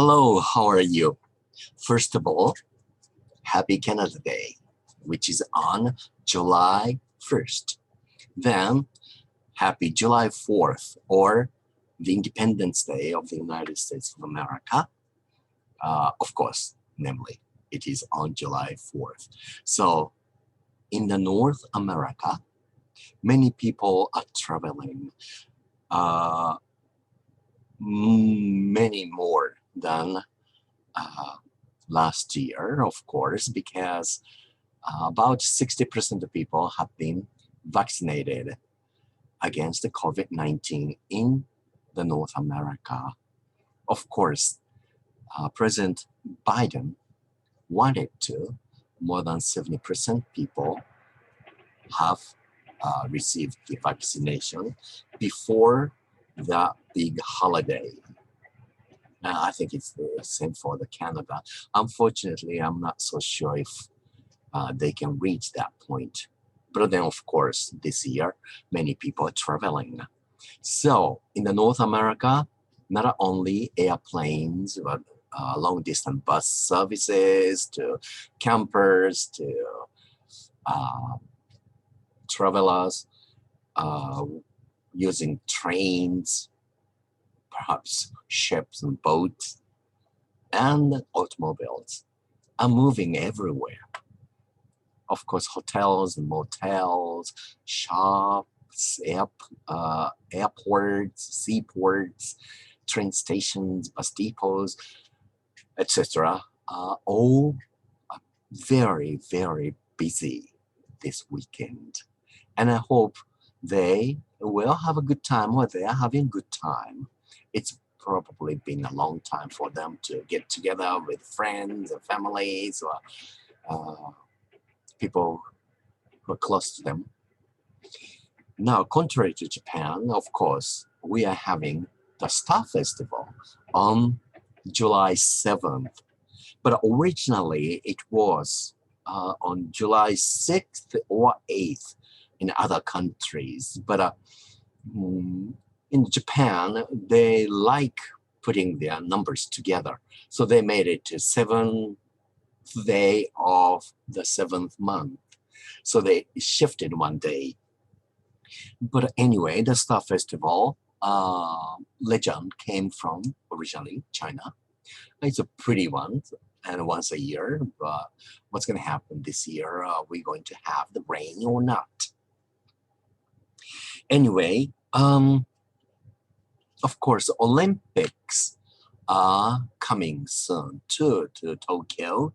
Hello, how are you? First of all, Happy Canada Day, which is on July 1st. Then, Happy July 4th, or the Independence Day of the United States of America. Of course, namely, it is on July 4th. So, in the North America, many people are traveling many more than last year, of course, because about 60% of people have been vaccinated against the COVID-19 in the North America. Of course, President Biden wanted to more than 70% people have received the vaccination before the big holiday. I think it's the same for the Canada. Unfortunately, I'm not so sure if they can reach that point. But then, of course, this year, many people are traveling. So in the North America, not only airplanes, but long-distance bus services to campers to travelers using trains, perhaps ships and boats, and automobiles are moving everywhere. Of course, hotels and motels, shops, airports, seaports, train stations, bus depots, etc. are all very, very busy this weekend. And I hope they will have a good time, or they are having a good time. It's probably been a long time for them to get together with friends and families or people who are close to them. Now, contrary to Japan, of course, we are having the Star Festival on July 7th. But originally, it was on July 6th or 8th in other countries. But in Japan, they like putting their numbers together. So they made it to 7th day of the 7th month. So they shifted one day. But anyway, the Star Festival legend came from originally China. It's a pretty one, and once a year. But what's going to happen this year? Are we going to have the rain or not? Anyway, of course, Olympics are coming soon too to Tokyo.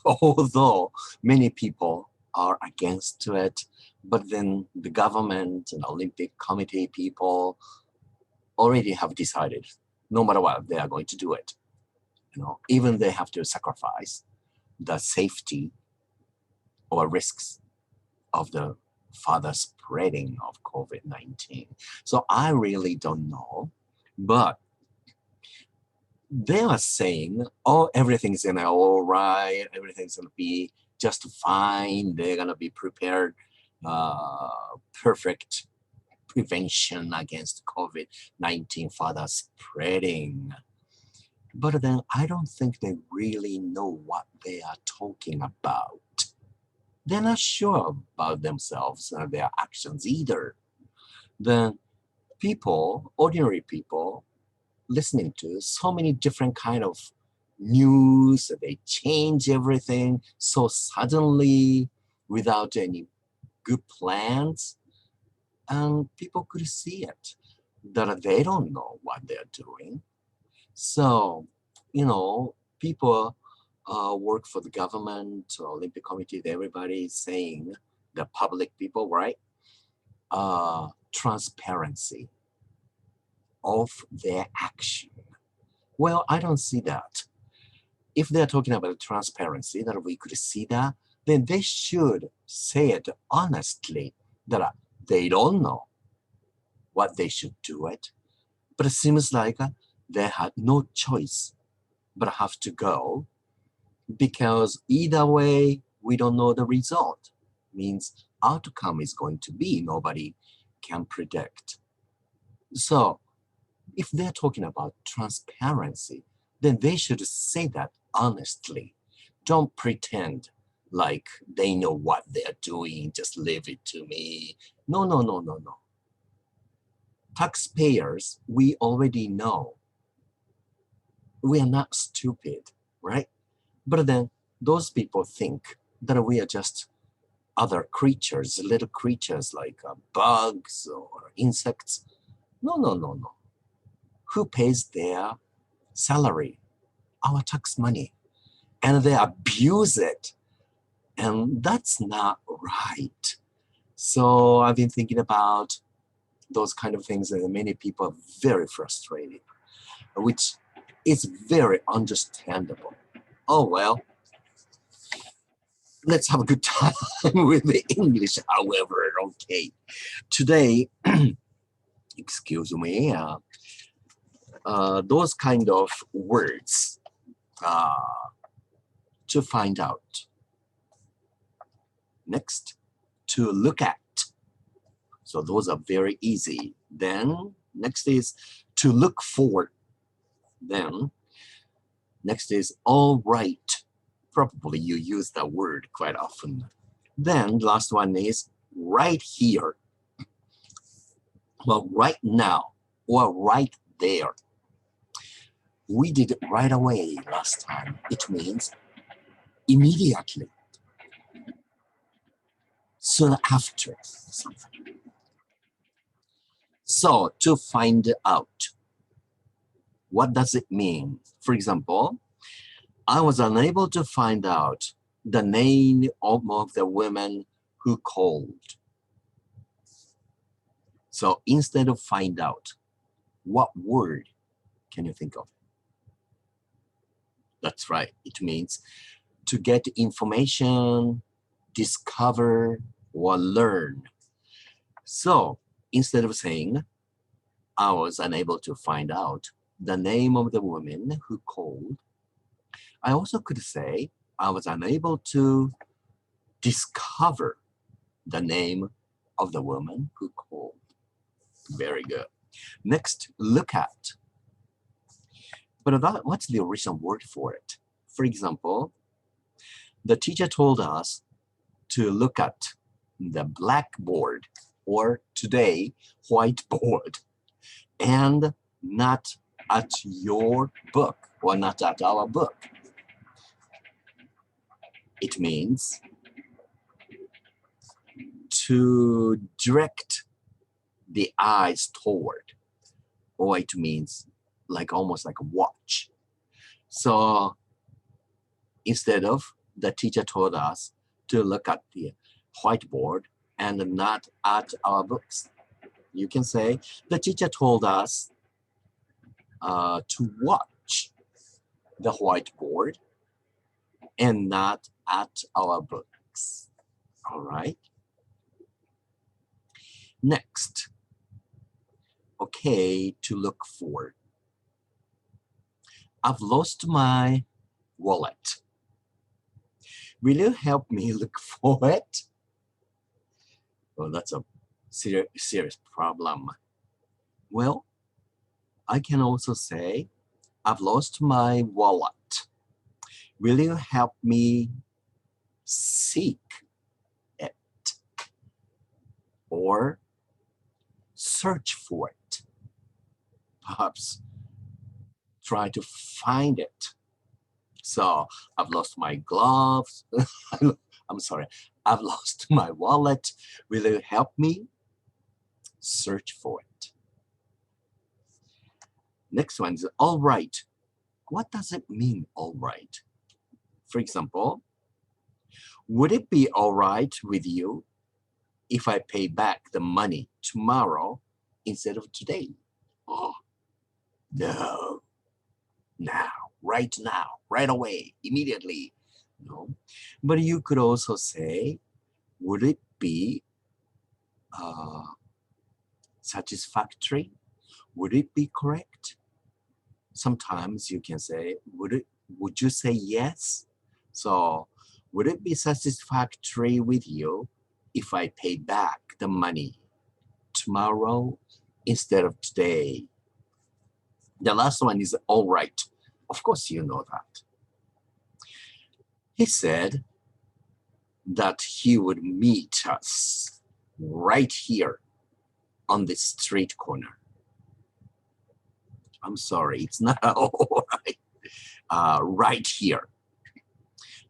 Although many people are against it, but then the government and Olympic Committee people already have decided, no matter what, they are going to do it. Even they have to sacrifice the safety or risks of the further spreading of COVID-19. So I really don't know, but they are saying, oh, everything's gonna all right, everything's gonna be just fine, they're gonna be prepared, perfect prevention against COVID-19 further spreading. But then I don't think they really know what they are talking about. They're not sure about themselves and their actions either. Then people, ordinary people, listening to so many different kind of news, they change everything so suddenly without any good plans, and people could see it, that they don't know what they're doing. So, people work for the government, Olympic Committee, everybody is saying, the public people, right? Transparency of their action. Well, I don't see that. If they're talking about transparency, that we could see that, then they should say it honestly, that they don't know what they should do it. But it seems like they had no choice but have to go, because either way, we don't know the result. Means outcome is going to be nobody can predict. So If they're talking about transparency, then they should say that honestly. Don't pretend like they know what they're doing, just leave it to me. No, no, no, no, no. Taxpayers, we already know. We are not stupid, right? But then those people think that we are just other creatures, little creatures like bugs or insects. No, no, no, no. Who pays their salary? Our tax money. And they abuse it. And that's not right. So I've been thinking about those kind of things, and many people are very frustrated, which is very understandable. Oh, well, let's have a good time with the English, however, okay. Today, excuse me, those kind of words to find out. Next, to look at. So those are very easy. Then next is to look for. Then next is all right. Probably you use that word quite often. Then last one is right here. Well, right now or right there. We did it right away last time. It means immediately. Soon after something. So to find out, what does it mean? For example, I was unable to find out the name of the women who called. So instead of find out, what word can you think of? That's right. It means to get information, discover, or learn. So instead of saying, I was unable to find out the name of the woman who called, I also could say, I was unable to discover the name of the woman who called. Very good. Next, look at. But what's the original word for it? For example, the teacher told us to look at the blackboard, or today, whiteboard, and not at your book, or not at our book. It means to direct the eyes toward, or it means like almost like a watch. So instead of, the teacher told us to look at the whiteboard and not at our books, you can say the teacher told us to watch the whiteboard and not at our books. All right. Next, okay, to look for. I've lost my wallet. Will you help me look for it? Well, that's a serious problem. Well, I can also say, I've lost my wallet. Will you help me seek it? Or search for it. Perhaps try to find it. So I've lost my gloves. I'm sorry. I've lost my wallet. Will you help me search for it? Next one is all right. What does it mean, all right? For example, would it be all right with you if I pay back the money tomorrow instead of today? Oh, no. Now, right away, immediately. No. But you could also say, would it be satisfactory? Would it be correct? Sometimes you can say, would you say yes? So, would it be satisfactory with you if I pay back the money tomorrow instead of today? The last one is all right. Of course, you know that. He said that he would meet us right here on the street corner. I'm sorry, it's not all right. Right here.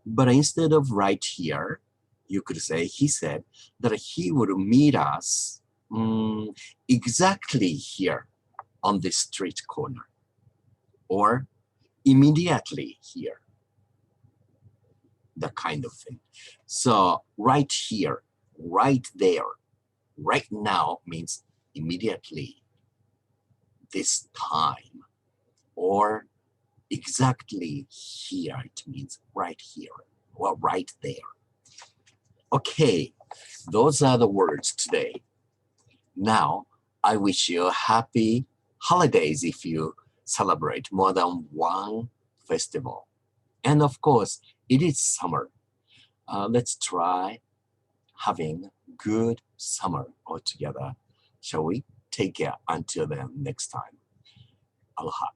But instead of right here, you could say he said that he would meet us exactly here on the street corner, or immediately here, that kind of thing. So right here, right there, right now means immediately, this time, or exactly here, it means right here or right there. Okay, those are the words today. Now, I wish you happy holidays if you celebrate more than one festival. And of course, it is summer. Let's try having good summer altogether. Shall we? Take care until then next time. Aloha.